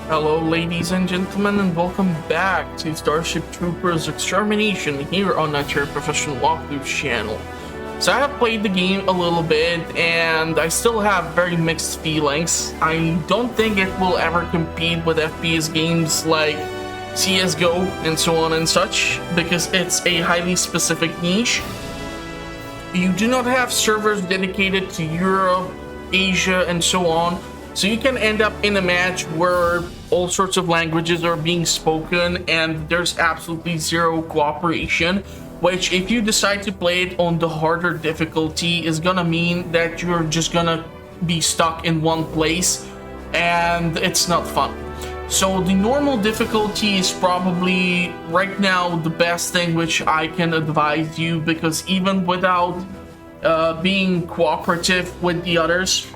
Hello, ladies and gentlemen, and welcome back to Starship Troopers Extermination here on your Professional Walkthrough channel. So I have played the game a little bit, and I still have very mixed feelings. I don't think it will ever compete with FPS games like CSGO and so on and such, because it's a highly specific niche. You do not have servers dedicated to Europe, Asia, and so on. So you can end up in a match where all sorts of languages are being spoken and there's absolutely zero cooperation, which if you decide to play it on the harder difficulty is gonna mean that you're just gonna be stuck in one place and it's not fun. So the normal difficulty is probably right now the best thing which I can advise you, because even without being cooperative with the others,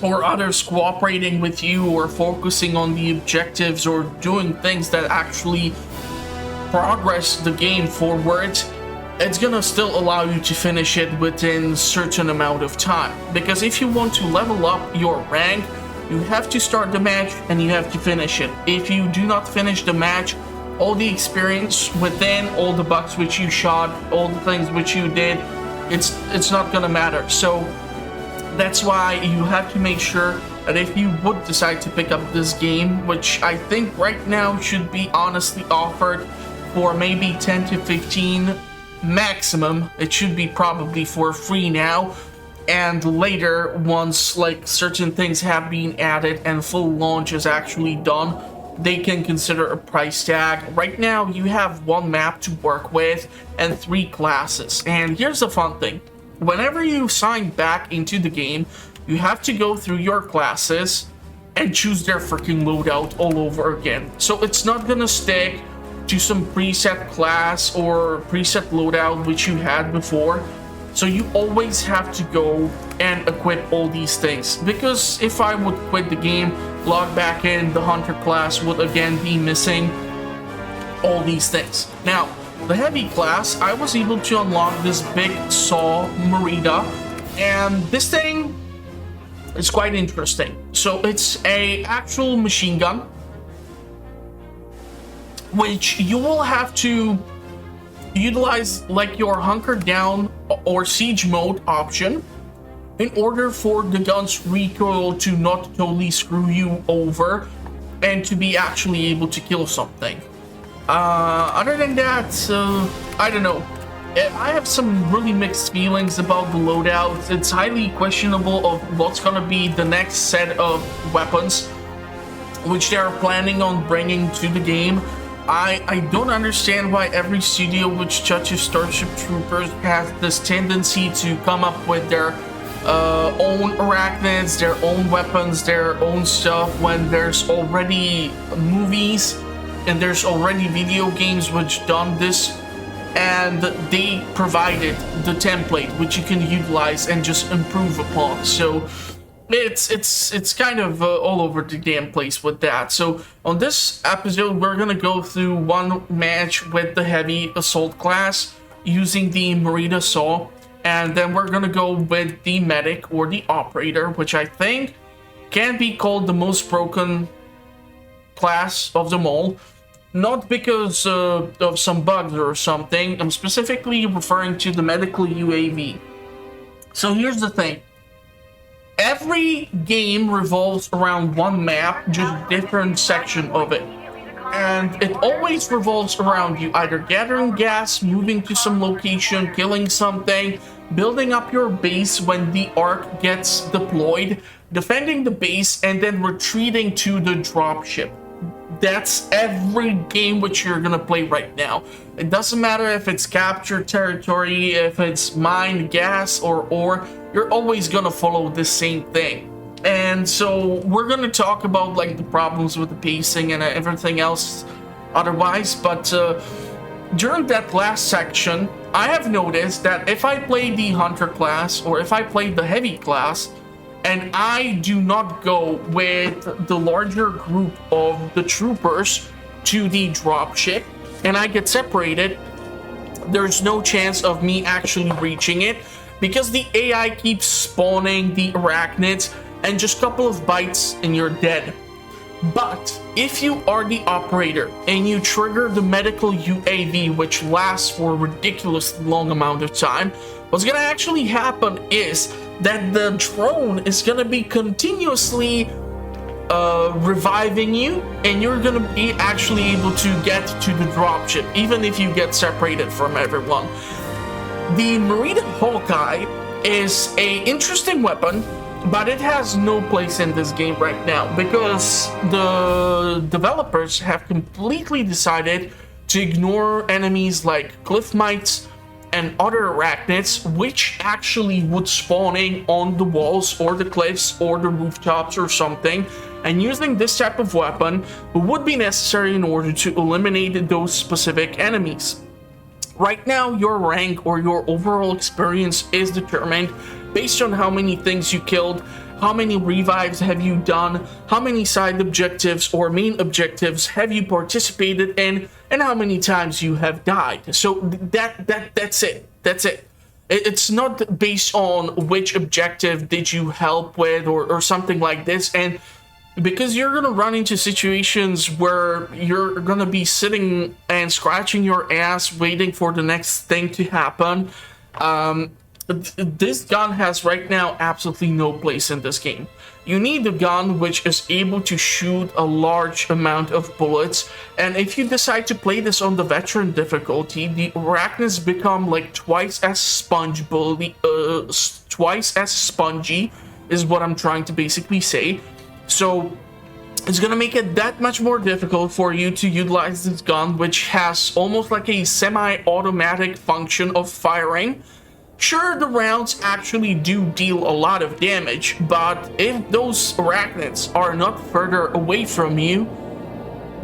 or others cooperating with you or focusing on the objectives or doing things that actually progress the game forward, it's gonna still allow you to finish it within a certain amount of time. Because if you want to level up your rank, you have to start the match and you have to finish it. If you do not finish the match, all the experience within, all the bugs which you shot, all the things which you did, it's not gonna matter. So that's why you have to make sure that if you would decide to pick up this game, which I think right now should be honestly offered for maybe 10 to 15 maximum, it should be probably for free now, and later once like certain things have been added and full launch is actually done, they can consider a price tag. Right now you have one map to work with and 3 classes, and here's the fun thing. Whenever you sign back into the game, you have to go through your classes and choose their freaking loadout all over again. So it's not gonna stick to some preset class or preset loadout which you had before. So you always have to go and equip all these things. Because if I would quit the game, log back in, the hunter class would again be missing all these things. Now, the heavy class, I was able to unlock this big saw Merida, and this thing is quite interesting. So it's a actual machine gun, which you will have to utilize like your hunker down or siege mode option in order for the gun's recoil to not totally screw you over and to be actually able to kill something. Other than that, I don't know. I have some really mixed feelings about the loadout. It's highly questionable of what's gonna be the next set of weapons which they are planning on bringing to the game. I don't understand why every studio which touches Starship Troopers has this tendency to come up with their own arachnids, their own weapons, their own stuff, when there's already movies and there's already video games which done this, and they provided the template which you can utilize and just improve upon. So it's kind of all over the damn place with that. So on this episode, we're gonna go through one match with the heavy assault class using the Merida saw, and then we're gonna go with the medic or the operator, which I think can be called the most broken class of them all. Not because of some bugs or something. I'm specifically referring to the medical UAV. So here's the thing. Every game revolves around one map, just different section of it. And it always revolves around you either gathering gas, moving to some location, killing something, building up your base when the arc gets deployed, defending the base, and then retreating to the dropship. That's every game which you're gonna play right now. It doesn't matter if it's captured territory, if it's mine, gas, or ore, you're always gonna follow the same thing. And so we're gonna talk about like the problems with the pacing and everything else otherwise, but during that last section, I have noticed that if I play the hunter class or if I play the heavy class, and I do not go with the larger group of the troopers to the dropship, and I get separated, there's no chance of me actually reaching it, because the AI keeps spawning the arachnids, and just a couple of bites and you're dead. But if you are the operator and you trigger the medical UAV, which lasts for a ridiculously long amount of time, what's gonna actually happen is that the drone is gonna be continuously reviving you, and you're gonna be actually able to get to the dropship, even if you get separated from everyone. The Merida Hawkeye is a interesting weapon, but it has no place in this game right now because the developers have completely decided to ignore enemies like cliff mites and other arachnids, which actually would spawn in on the walls or the cliffs or the rooftops or something, and using this type of weapon would be necessary in order to eliminate those specific enemies. Right now, your rank or your overall experience is determined based on how many things you killed, how many revives have you done, how many side objectives or main objectives have you participated in, and how many times you have died. So that's it. That's it. It's not based on which objective did you help with or something like this. And because you're gonna run into situations where you're gonna be sitting and scratching your ass waiting for the next thing to happen, this gun has right now absolutely no place in this game. You need a gun which is able to shoot a large amount of bullets, and if you decide to play this on the veteran difficulty, the arachnids become like twice as spongy is what I'm trying to basically say. So it's gonna make it that much more difficult for you to utilize this gun, which has almost like a semi-automatic function of firing. Sure, the rounds actually do deal a lot of damage, but if those arachnids are not further away from you,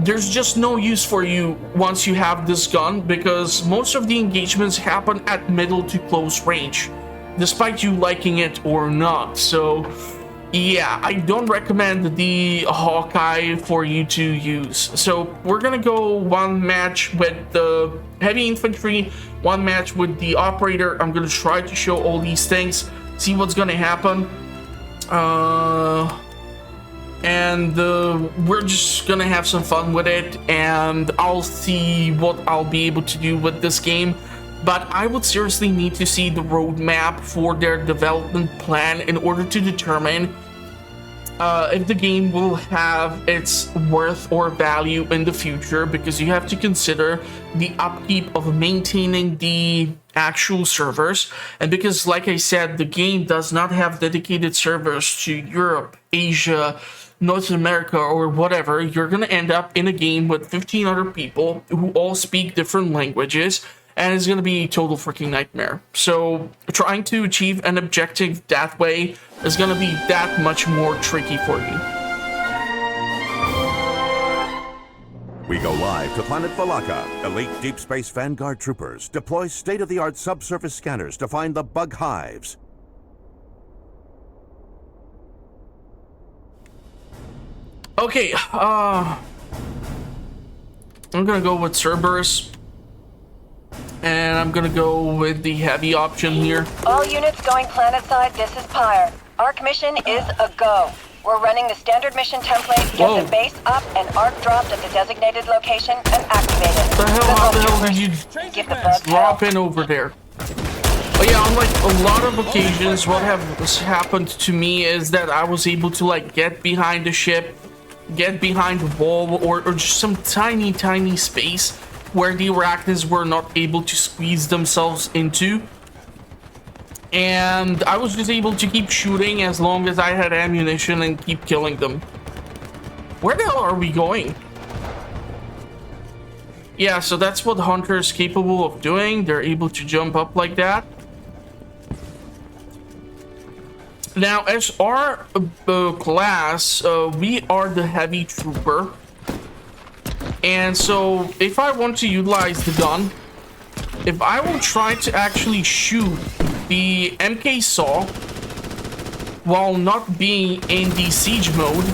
there's just no use for you once you have this gun, because most of the engagements happen at middle to close range, despite you liking it or not. So yeah, I don't recommend the Hawkeye for you to use. So we're gonna go one match with the heavy infantry, one match with the operator. I'm gonna try to show all these things, see what's gonna happen. We're just gonna have some fun with it, and I'll see what I'll be able to do with this game. But I would seriously need to see the roadmap for their development plan in order to determine if the game will have its worth or value in the future, because you have to consider the upkeep of maintaining the actual servers. And because, like I said, the game does not have dedicated servers to Europe, Asia, North America, or whatever, you're gonna end up in a game with 15 other people who all speak different languages, and it's gonna be a total freaking nightmare. So trying to achieve an objective that way is gonna be that much more tricky for you. We go live to planet Valaka. Elite Deep Space Vanguard troopers deploy state-of-the-art subsurface scanners to find the bug hives. Okay, I'm gonna go with Cerberus. And I'm gonna go with the heavy option here. All units going planetside, this is Pyre. Arc mission is a go. We're running the standard mission template, get the base up and arc dropped at the designated location and activate it. How the hell did you Give the bug drop in over there? But yeah, on like a lot of occasions, what has happened to me is that I was able to like get behind the ship, get behind the wall, or just some tiny space where the arachnids were not able to squeeze themselves into. And I was just able to keep shooting as long as I had ammunition and keep killing them. Where the hell are we going? Yeah, so that's what Hunter is capable of doing. They're able to jump up like that. Now, as our class, we are the heavy trooper. And so, if I want to utilize the gun, if I will try to actually shoot the MK Saw while not being in the siege mode,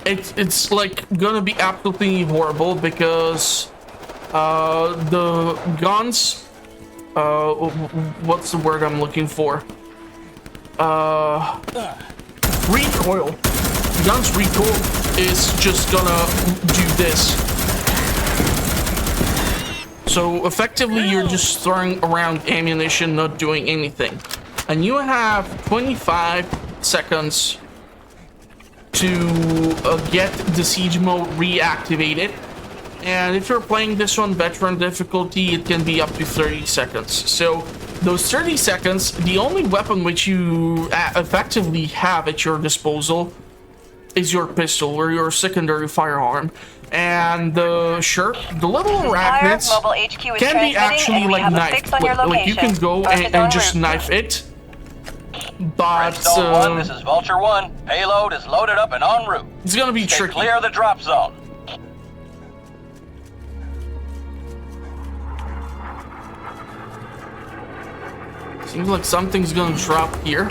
it's like gonna be absolutely horrible, because the guns, what's the word I'm looking for? Recoil. gun's recoil is just gonna do this. So effectively, you're just throwing around ammunition, not doing anything. And you have 25 seconds to get the siege mode reactivated. And if you're playing this on veteran difficulty, it can be up to 30 seconds. So those 30 seconds, the only weapon which you effectively have at your disposal is your pistol or your secondary firearm. And sure, the little arachnids can be actually like knifed. Like you can go and just knife it. But Brimstone 1, this is Vulture 1. Payload is loaded up and en route. It's gonna be Stay tricky. clear of the drop zone. Seems like something's gonna drop here.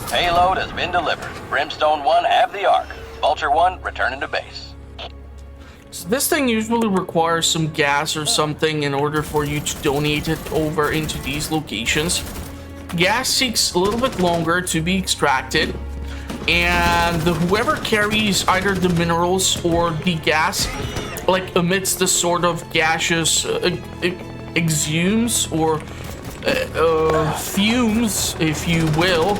Payload has been delivered. Brimstone 1, have the Ark. Vulture 1, returning to base. So this thing usually requires some gas or something in order for you to donate it over into these locations. Gas takes a little bit longer to be extracted, and whoever carries either the minerals or the gas like emits the sort of gaseous exhumes or fumes, if you will,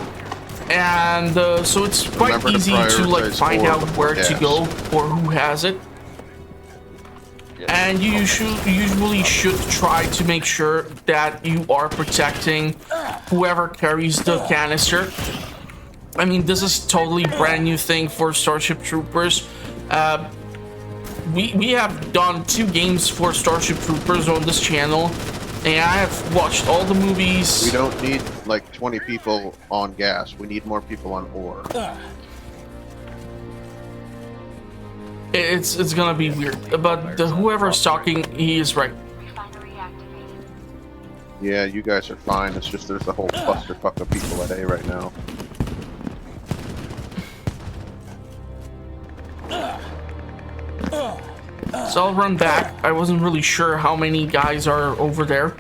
and so it's quite easy to like find out where to go or who has it. And you usually should try to make sure that you are protecting whoever carries the canister. I mean, this is totally brand new thing for Starship Troopers. We have done 2 games for Starship Troopers on this channel, and I have watched all the movies. We don't need like 20 people on gas. We need more people on ore. It's gonna be weird, but whoever's talking, he is right. Yeah, you guys are fine. It's just there's a whole clusterfuck of people at A right now. So I'll run back. I wasn't really sure how many guys are over there.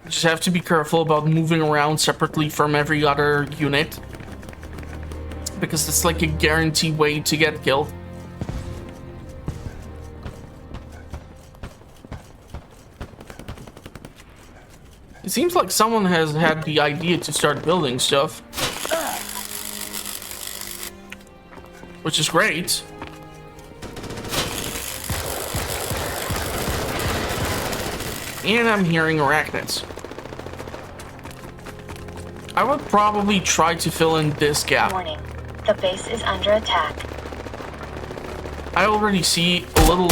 Just have to be careful about moving around separately from every other unit, because it's like a guaranteed way to get killed. It seems like someone has had the idea to start building stuff, which is great. And I'm hearing arachnids. I would probably try to fill in this gap. Warning. The base is under attack. I already see a little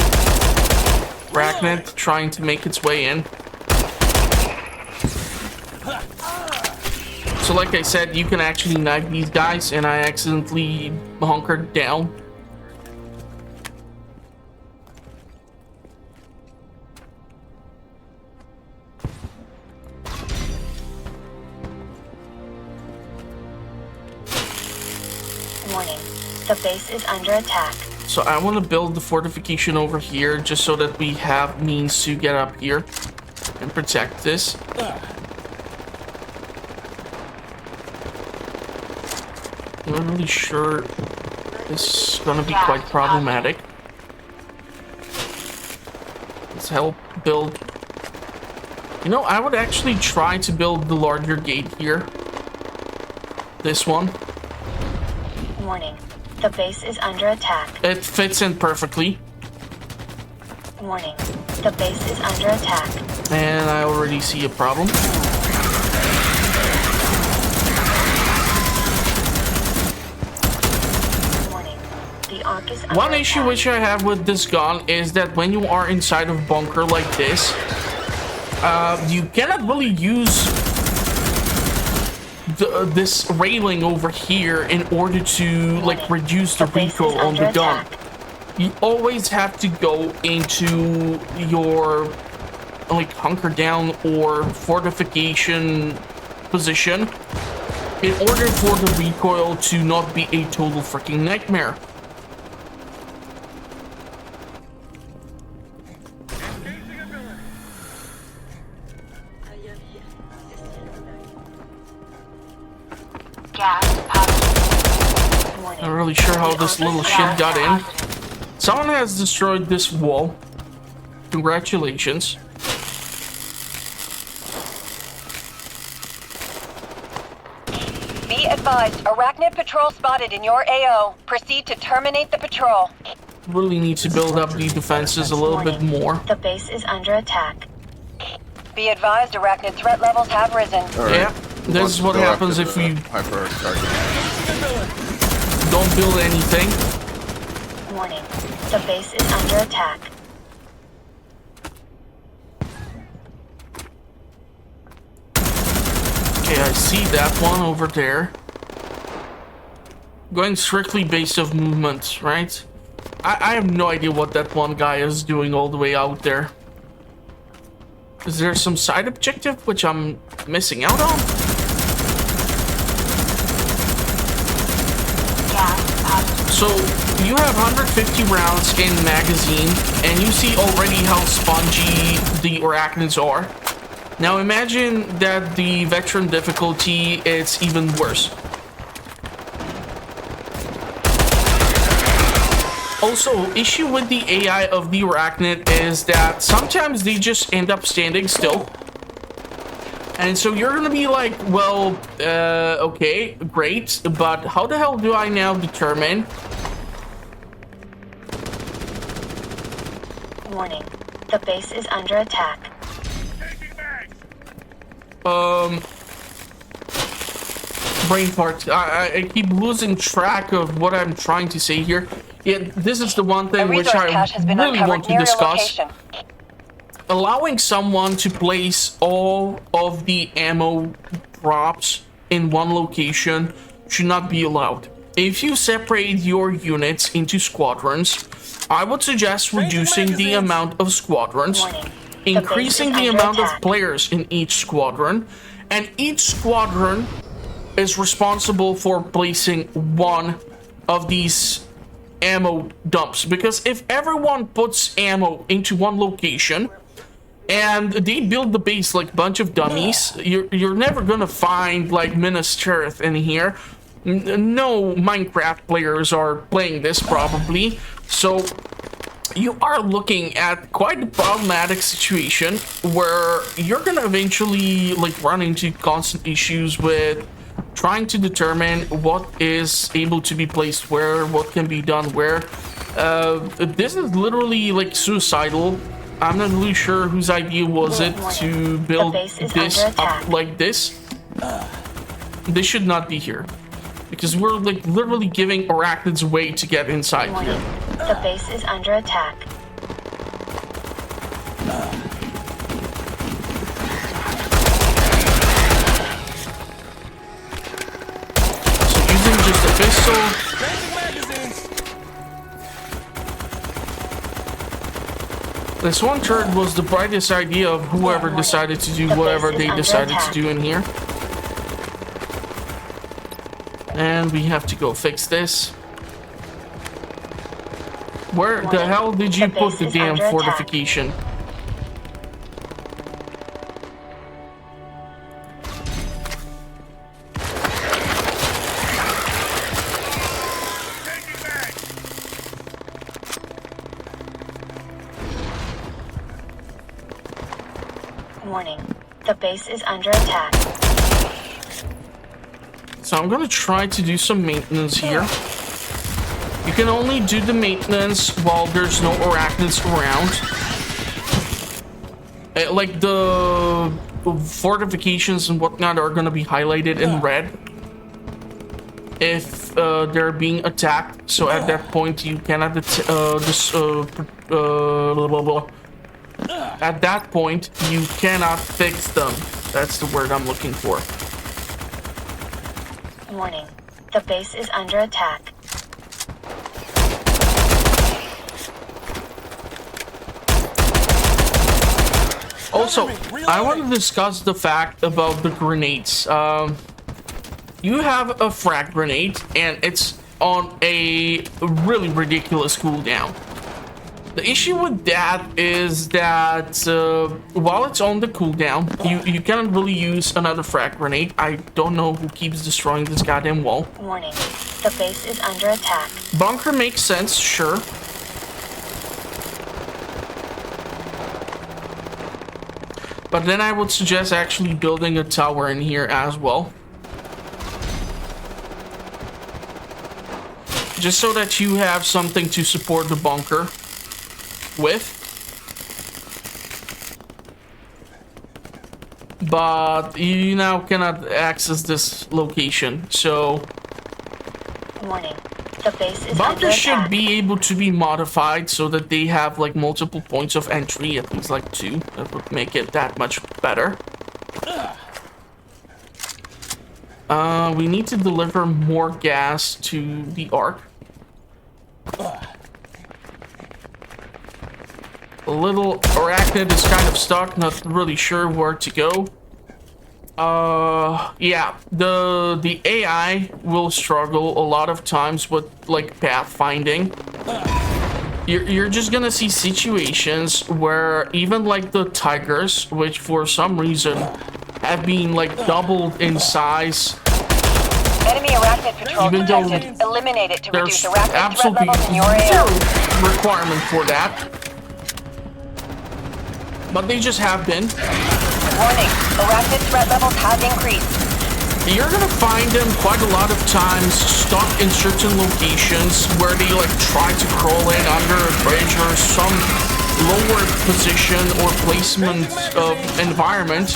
arachnid trying to make its way in. So like I said, you can actually knife these guys, and I accidentally hunkered down. Warning. The base is under attack. So I want to build the fortification over here just so that we have means to get up here and protect this. I'm not really sure this is gonna be quite problematic. Let's help build. You know, I would actually try to build the larger gate here. This one. Warning. The base is under attack. It fits in perfectly. Warning. The base is under attack. And I already see a problem. One issue which I have with this gun is that when you are inside of a bunker like this, you cannot really use this railing over here in order to like reduce the recoil on the gun. You always have to go into your like hunker down or fortification position in order for the recoil to not be a total freaking nightmare. Not really sure how this little shit got in. Someone has destroyed this wall. Congratulations. Be advised, arachnid patrol spotted in your AO. Proceed to terminate the patrol. Really need to build up the defenses a little bit more. The base is under attack. Be advised, arachnid threat levels have risen. All right. Yeah, this is what happens if we hyper target. don't build anything. Warning. The base is under attack. Okay, I see that one over there. Going strictly based off movement, right? I have no idea what that one guy is doing all the way out there. Is there some side objective which I'm missing out on? So you have 150 rounds in magazine, and you see already how spongy the arachnids are. Now imagine that the veteran difficulty is even worse. Also, issue with the AI of the arachnid is that sometimes they just end up standing still. And so you're gonna be like, well, okay, great, but how the hell do I now determine? Warning. The base is under attack. Brain fart. I keep losing track of what I'm trying to say here. Yeah, this is the one thing which I really want to discuss. Allowing someone to place all of the ammo drops in one location should not be allowed. If you separate your units into squadrons, I would suggest reducing the amount of squadrons, increasing the amount of players in each squadron, and each squadron is responsible for placing one of these ammo dumps. Because if everyone puts ammo into one location and they build the base like a bunch of dummies, you're never gonna find like Minas Tirith in here. No Minecraft players are playing this probably, so you are looking at quite a problematic situation where you're gonna eventually like run into constant issues with trying to determine what is able to be placed where, what can be done where. This is literally like suicidal. I'm not really sure whose idea was it to build this up like this. This should not be here, because we're like literally giving arachnids a way to get inside here. The base is under attack. So using just a pistol. This one turret was the brightest idea of whoever decided to do whatever they decided to do in here. And we have to go fix this. Where the hell did you put the damn fortification? Warning. The base is under attack. So I'm gonna try to do some maintenance here. You can only do the maintenance while there's no arachnids around. Like the fortifications and whatnot are gonna be highlighted in red if they're being attacked. So at that point you cannot at that point you cannot fix them. That's the word I'm looking for. Warning. The base is under attack. Also, I want to discuss the fact about the grenades. You have a frag grenade, and it's on a really ridiculous cooldown. The issue with that is that while it's on the cooldown, you cannot really use another frag grenade. I don't know who keeps destroying this goddamn wall. Warning. The base is under attack. Bunker makes sense, sure. But then I would suggest actually building a tower in here as well. Just so that you have something to support the bunker with. But you now cannot access this location, so... Warning. The base is under Bunkers should attack. be able to be modified so that they have like multiple points of entry, at least like 2. That would make it that much better. We need to deliver more gas to the Ark. The little arachnid is kind of stuck, not really sure where to go. Yeah, the AI will struggle a lot of times with like pathfinding. You're just gonna see situations where even like the tigers, which for some reason have been like doubled in size, Enemy arachnid patrol even though detected. Eliminate it to reduce there's arachnid threat absolutely levels in your zero AO. requirement for that. But they just have been. Warning, arachnid threat levels have increased. You're gonna find them quite a lot of times stuck in certain locations where they like try to crawl in under a bridge or some lower position or placement of environment,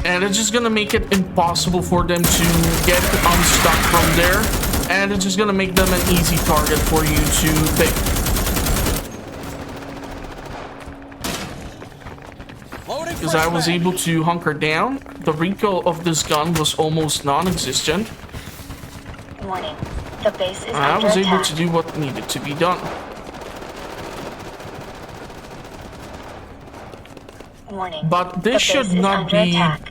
and it's just gonna make it impossible for them to get unstuck from there, and it's just gonna make them an easy target for you to pick. Because I was able to hunker down. The recoil of this gun was almost non-existent. Warning. The base is I under was attack. able to do what needed to be done. Warning. But The this base should is not under be attack.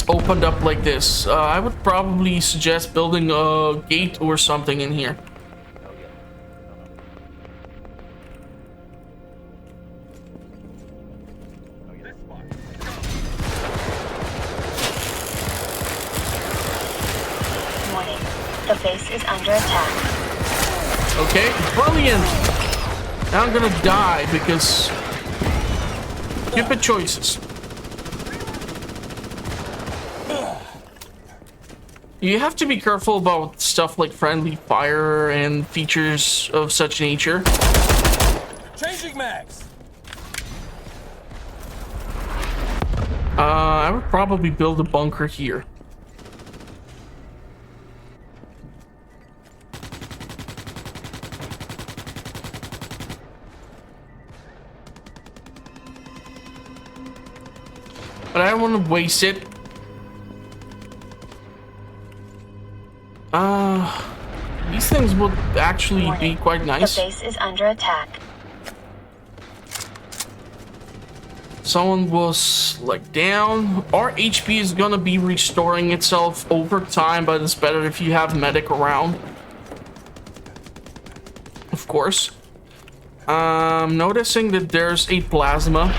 opened up like this. I would probably suggest building a gate or something in here. Warning. The base is under attack. Okay, brilliant. Now I'm gonna die because stupid choices. You have to be careful about stuff like friendly fire and features of such nature. Changing mags. I would probably build a bunker here. But I don't want to waste it. These things would actually be quite nice. The base is under attack. Someone was like down. Our HP is gonna be restoring itself over time, but it's better if you have medic around. Of course. Noticing that there's a plasma.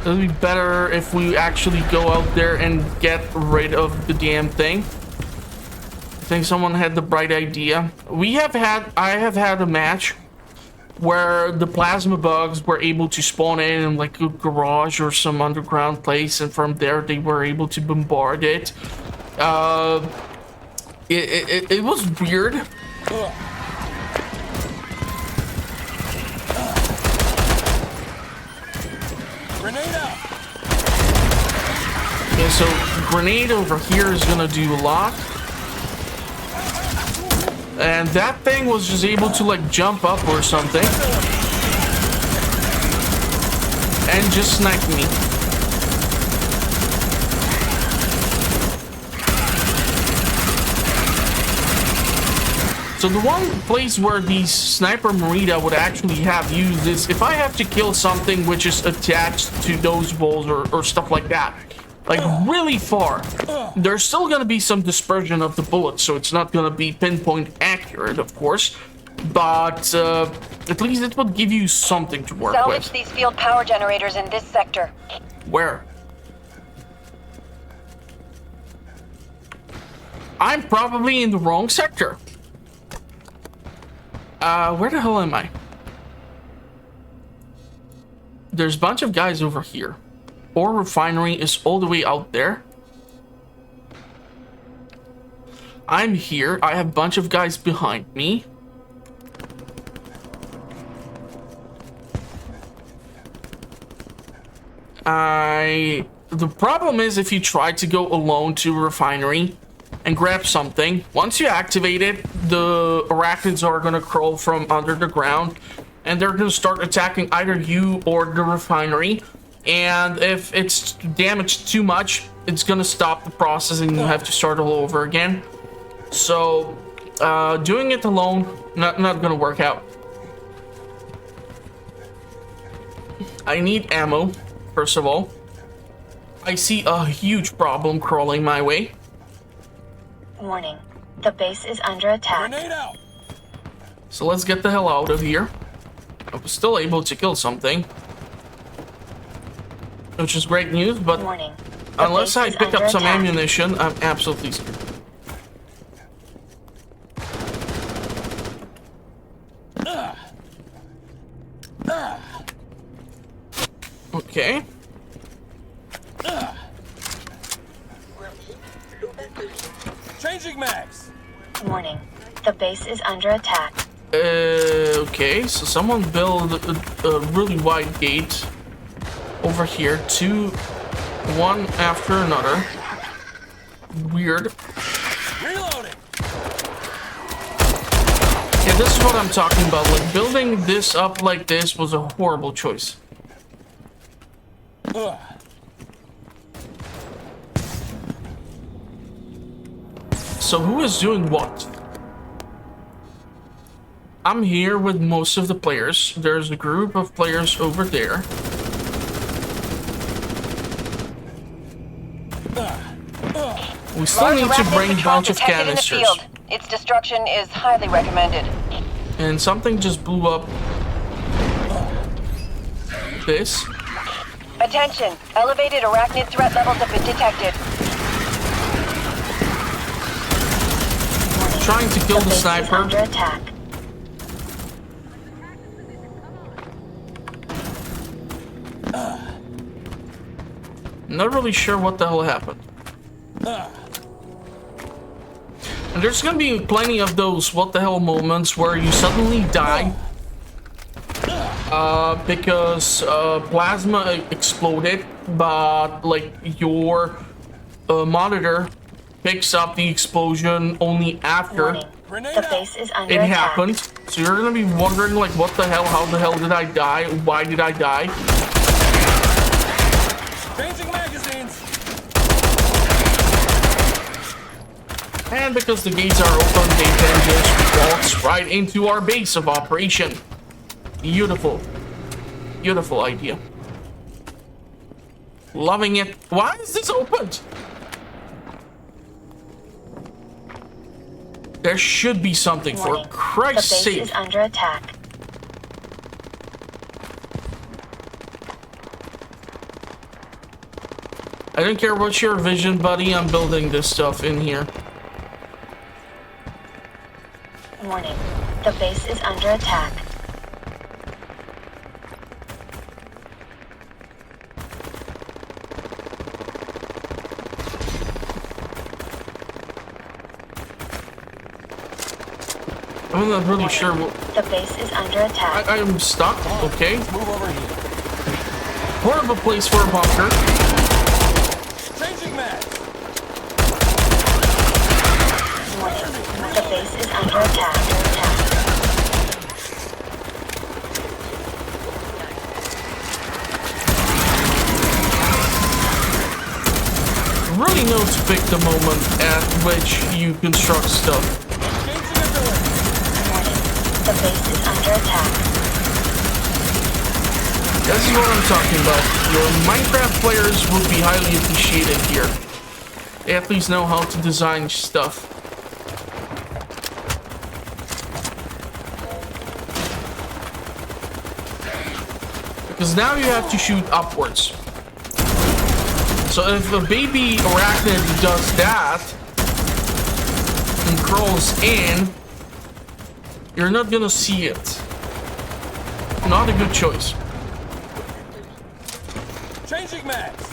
It'll be better if we actually go out there and get rid of the damn thing. I think someone had the bright idea. I have had a match where the plasma bugs were able to spawn in like a garage or some underground place, and from there they were able to bombard it. It was weird. Grenade out. Yeah, so grenade over here is gonna do a lot. And that thing was just able to like jump up or something and just snipe me. So the one place where the sniper Merida would actually have used is if I have to kill something which is attached to those walls or stuff like that. Like really far. There's still gonna be some dispersion of the bullets, so it's not gonna be pinpoint accurate, of course. But at least it would give you something to work Salvage with. these field power generators in this sector. Where? I'm probably in the wrong sector. Where the hell am I? There's a bunch of guys over here. Ore refinery is all the way out there. I'm here. I have a bunch of guys behind me. The problem is if you try to go alone to a refinery and grab something, once you activate it, the arachnids are gonna crawl from under the ground and they're gonna start attacking either you or the refinery. And if it's damaged too much, it's gonna stop the process and you have to start all over again. So, doing it alone, not gonna work out. I need ammo, first of all. I see a huge problem crawling my way. Warning. The base is under attack. Grenade out. So let's get the hell out of here. I was still able to kill something, which is great news, but Warning. unless I pick up some attack. ammunition, I'm absolutely screwed. Okay. Changing mags. Warning. The base is under attack. Okay, so someone built a really wide gate over here, one after another. Weird. Reloading. Yeah, this is what I'm talking about. Like, building this up like this was a horrible choice. So who is doing what? I'm here with most of the players. There's a group of players over there. We still need to bring a bunch of canisters. Its destruction is highly recommended. And something just blew up. This. Attention! Elevated arachnid threat levels have been detected. Trying to kill the base is sniper. under attack. Not really sure what the hell happened. And there's gonna be plenty of those what the hell moments where you suddenly die because plasma exploded, but like your monitor picks up the explosion only after Warning. The base is under it attack. happened. So you're gonna be wondering like, what the hell, how the hell did I die? Why did I die? Changing magazines. And because the gates are open, they can just walk right into our base of operation. Beautiful. Beautiful idea. Loving it. Why is this opened? There should be something, for Warning. Christ's The base sake. is under attack. I don't care what's your vision, buddy. I'm building this stuff in here. Warning. The base is under attack. I'm not really sure what... The base is under attack. I'm stuck, okay. Move over here. Horrible place for a bunker. Changing mags. Warning. The base is under attack. Really know to pick the moment at which you construct stuff. Changing ability. Warning. The base is under attack. This is what I'm talking about. Your Minecraft players would be highly appreciated here. They at least know how to design stuff. Because now you have to shoot upwards. So if a baby arachnid does that, controls in, you're not gonna see it. Not a good choice. Changing mags.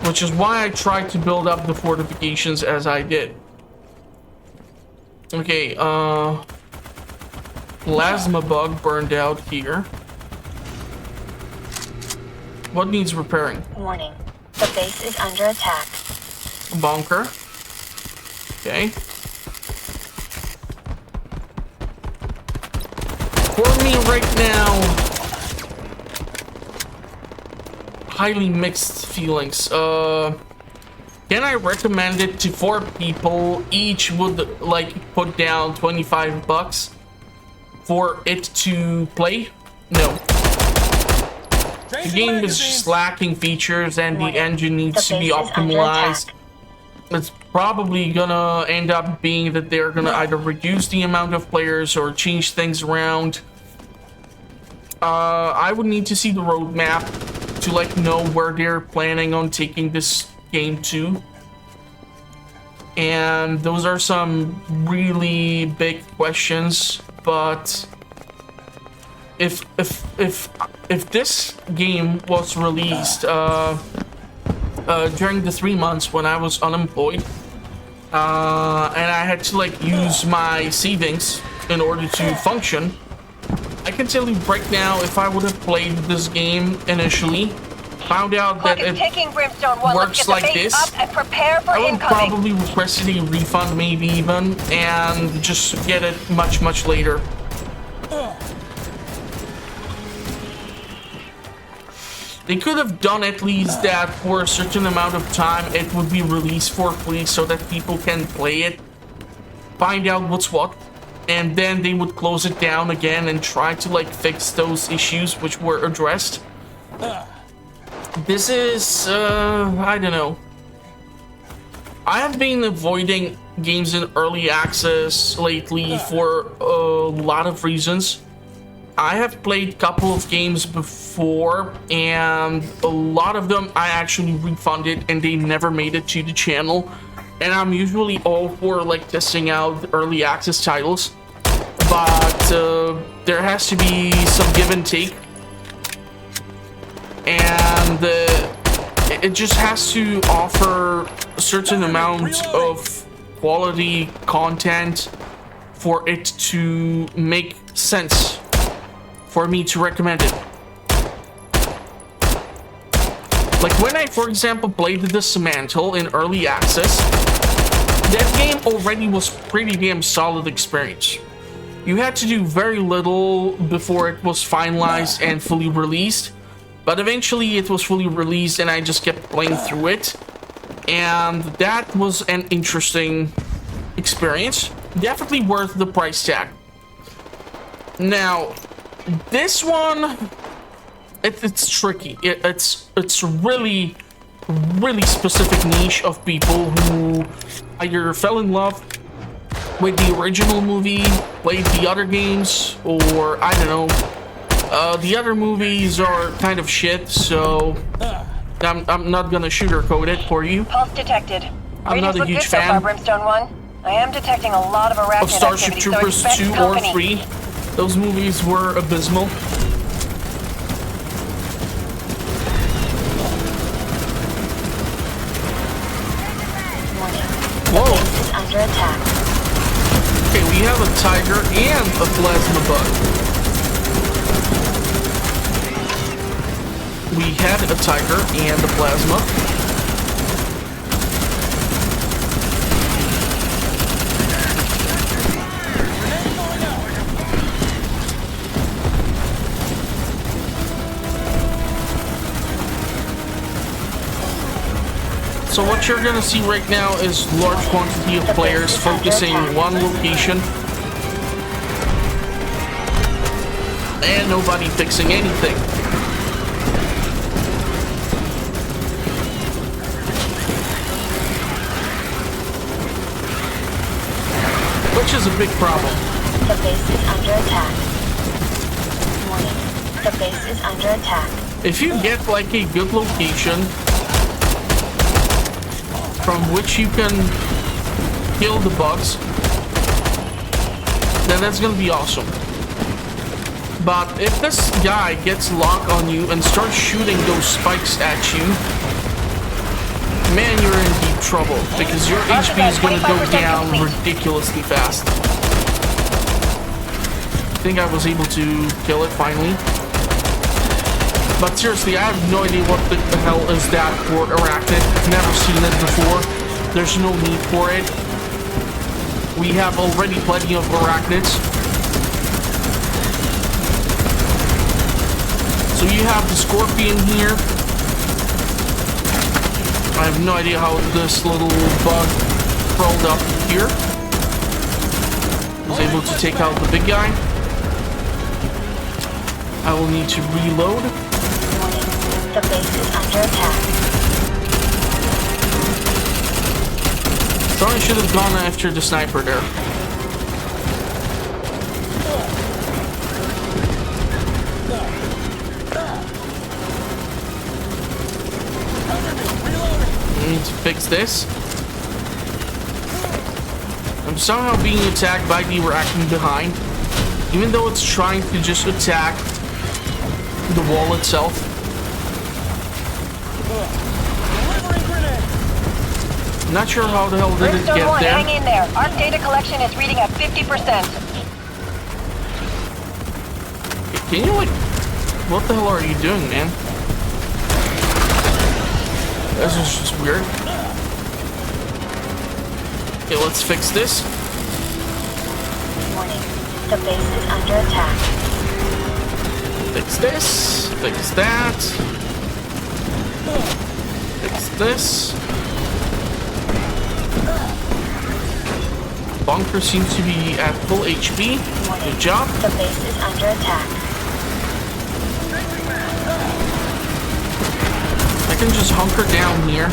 Which is why I tried to build up the fortifications as I did. Okay, plasma bug burned out here. What needs repairing? Warning. The base is under attack. Bunker. Okay. For me right now, highly mixed feelings. Can I recommend it to 4 people? Each would like put down $25 for it to play? No. The game is just lacking features and the engine needs to be optimized. It's probably gonna end up being that they're gonna either reduce the amount of players or change things around. I would need to see the roadmap to like know where they're planning on taking this game to. And those are some really big questions, but if this game was released during the 3 months when I was unemployed, and I had to like use my savings in order to function, I can tell you right now, if I would have played this game initially, found out that it works like this, I would probably request a refund, maybe even, and just get it much later. They could have done at least that for a certain amount of time it would be released for free so that people can play it, find out what's what, and then they would close it down again and try to like fix those issues which were addressed. This is, I don't know. I have been avoiding games in early access lately for a lot of reasons. I have played a couple of games before, and a lot of them I actually refunded and they never made it to the channel. And I'm usually all for like testing out early access titles, but there has to be some give and take. And it just has to offer a certain amount of quality content for it to make sense for me to recommend it. Like when I, for example, played the Dismantle in early access, that game already was pretty damn solid experience. You had to do very little before it was finalized and fully released. But eventually it was fully released and I just kept playing through it. And that was an interesting experience. Definitely worth the price tag. Now, this one, it's tricky. It's really specific niche of people who either fell in love with the original movie, played the other games, or I don't know. The other movies are kind of shit, so I'm not gonna sugarcoat it for you. Pulse detected. I'm not a huge fan Brimstone 1. I am detecting a lot of arachnid of Starship activity, Troopers so 2 or 3. Those movies were abysmal. Whoa! Is under attack. Okay, we have a tiger and a plasma bug. We had a tiger and a plasma. So what you're gonna see right now is large quantity of players focusing one location and nobody fixing anything. Which is a big problem. The base is under attack. Warning. The base is under attack. If you get like a good location from which you can kill the bugs, then that's gonna be awesome. But if this guy gets locked on you and starts shooting those spikes at you, man, you're in deep trouble because your HP is gonna go down ridiculously fast. I think I was able to kill it finally. But seriously, I have no idea what the hell is that for arachnid. Never seen it before. There's no need for it. We have already plenty of arachnids. So you have the scorpion here. I have no idea how this little bug crawled up here. Was able to take out the big guy. I will need to reload. The base is under attack. Thought I should have gone after the sniper there. I need to fix this. I'm somehow being attacked by the arachnid behind, even though it's trying to just attack the wall itself. Not sure how the hell did it Brimstone get 1, there. hang in there. Arc data collection is reading at 50%. Can you, like, what the hell are you doing, man? This is just weird. Okay, let's fix this. Warning. The base is under attack. Fix this. Fix that. Fix this. Bunker seems to be at full HP. Good job. The base is under attack. I can just hunker down here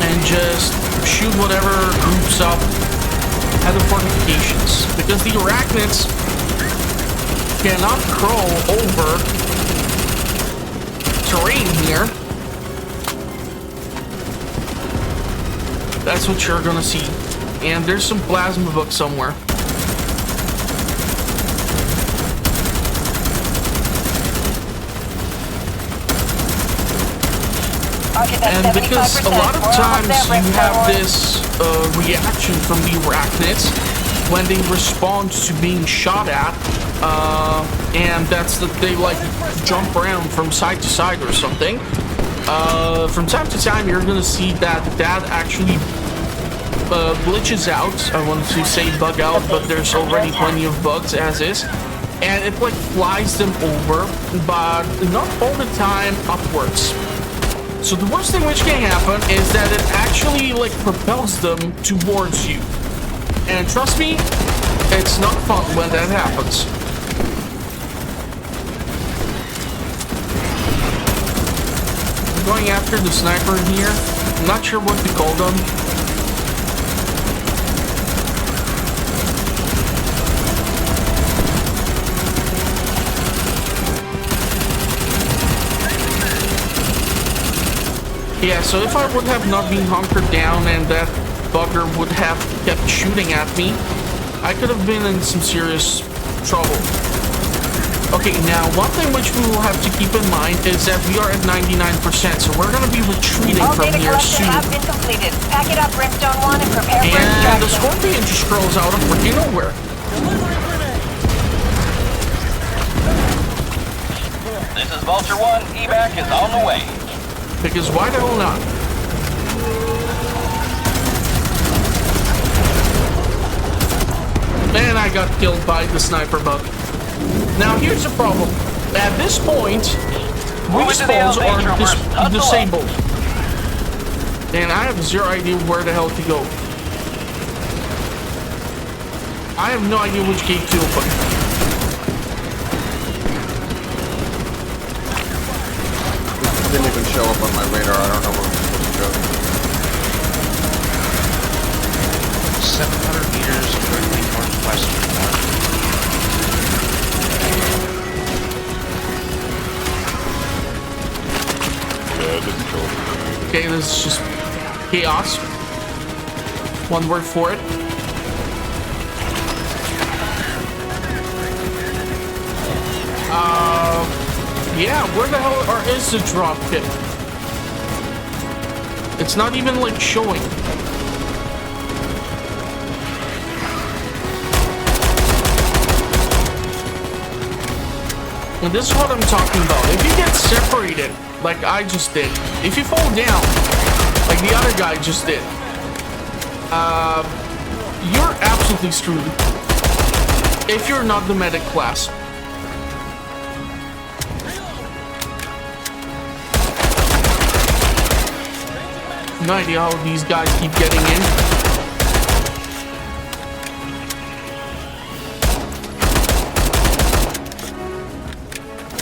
and just shoot whatever groups up at the fortifications, because the arachnids cannot crawl over terrain here. That's what you're gonna see. And there's some plasma bugs somewhere. And because a lot of times you have this reaction from the arachnids when they respond to being shot at, and that's that they like jump around from side to side or something. From time to time you're gonna see that actually glitches out. I wanted to say bug out, but there's already plenty of bugs as is. And it like flies them over, but not all the time upwards. So the worst thing which can happen is that it actually like propels them towards you. And trust me, it's not fun when that happens. I'm going after the sniper here. I'm not sure what to call them. Yeah, so if I would have not been hunkered down and that bugger would have kept shooting at me, I could have been in some serious trouble. Okay, now one thing which we will have to keep in mind is that we are at 99%, so we're going to be retreating All from data here collection soon. has been completed. Pack it up, Brimstone 1, and prepare for And the extraction. scorpion just crawls out of freaking nowhere. This is Vulture 1. Evac is on the way. Because why the hell not? And I got killed by the sniper bug. Now here's the problem. At this point, respawns are disabled. And I have zero idea where the hell to go. I have no idea which gate to open. Didn't even show up on my radar. I don't know where we're supposed to go. 700 meters directly northwest of the north. Yeah, it didn't show up. Okay, this is just chaos. One word for it. Yeah, where the hell is the drop pit? It's not even like showing. And this is what I'm talking about. If you get separated, like I just did, if you fall down, like the other guy just did, you're absolutely screwed. If you're not the medic class. No idea how these guys keep getting in.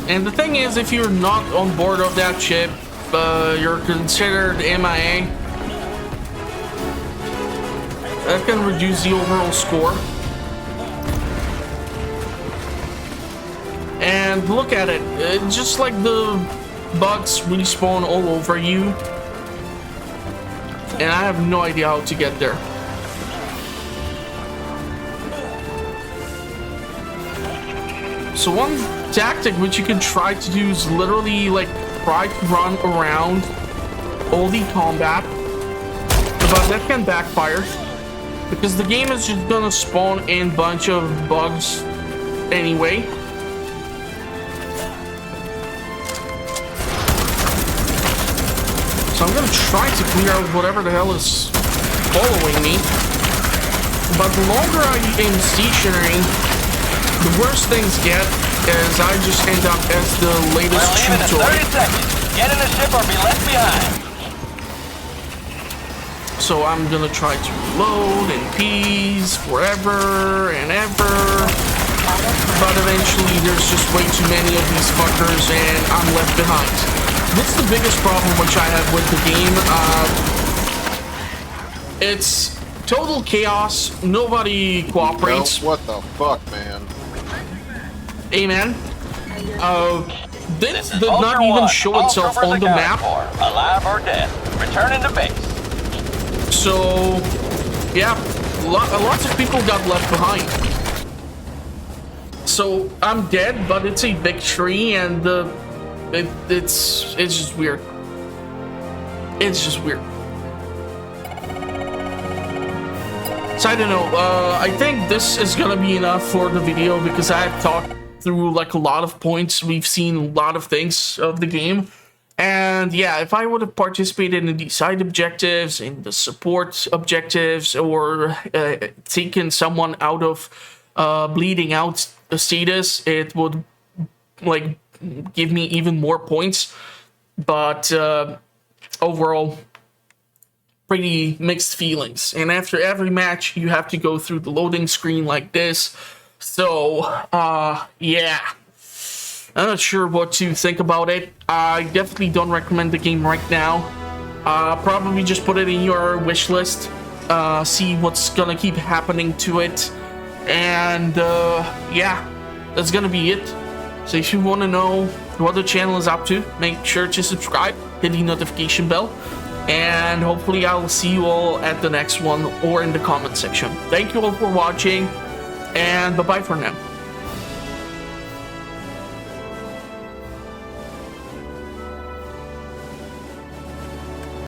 And the thing is, if you're not on board of that ship, you're considered MIA. That can reduce the overall score. And look at it. Just like the bugs respawn all over you. And I have no idea how to get there. So one tactic which you can try to do is literally like try to run around all the combat. But that can backfire. Because the game is just gonna spawn in a bunch of bugs anyway. So I'm gonna try to clear out whatever the hell is following me. But the longer I am stationary, the worse things get, as I just end up as the latest We're leaving in tutorial. 30 seconds. Get in the ship or be left behind. So I'm gonna try to reload in peace forever and ever. But eventually there's just way too many of these fuckers and I'm left behind. That's the biggest problem which I have with the game. It's total chaos. Nobody cooperates. What the fuck, man? Hey, man. This did Vulture not even 1. show All itself troopers on the accounted map. for, alive or dead. Returning to base. So, yeah, lots of people got left behind. So I'm dead, but it's a victory, and it's just weird. It's just weird. So I don't know. I think this is gonna be enough for the video because I have talked through like a lot of points. We've seen a lot of things of the game. And yeah, if I would have participated in the side objectives, in the support objectives, or taken someone out of bleeding out status, it would like give me even more points. But overall, pretty mixed feelings. And after every match, you have to go through the loading screen like this. So yeah. I'm not sure what to think about it. I definitely don't recommend the game right now. Probably just put it in your wish list. See what's gonna keep happening to it. And yeah, that's gonna be it. So if you want to know what the channel is up to, make sure to subscribe, hit the notification bell. And hopefully I'll see you all at the next one or in the comment section. Thank you all for watching. And bye-bye for now.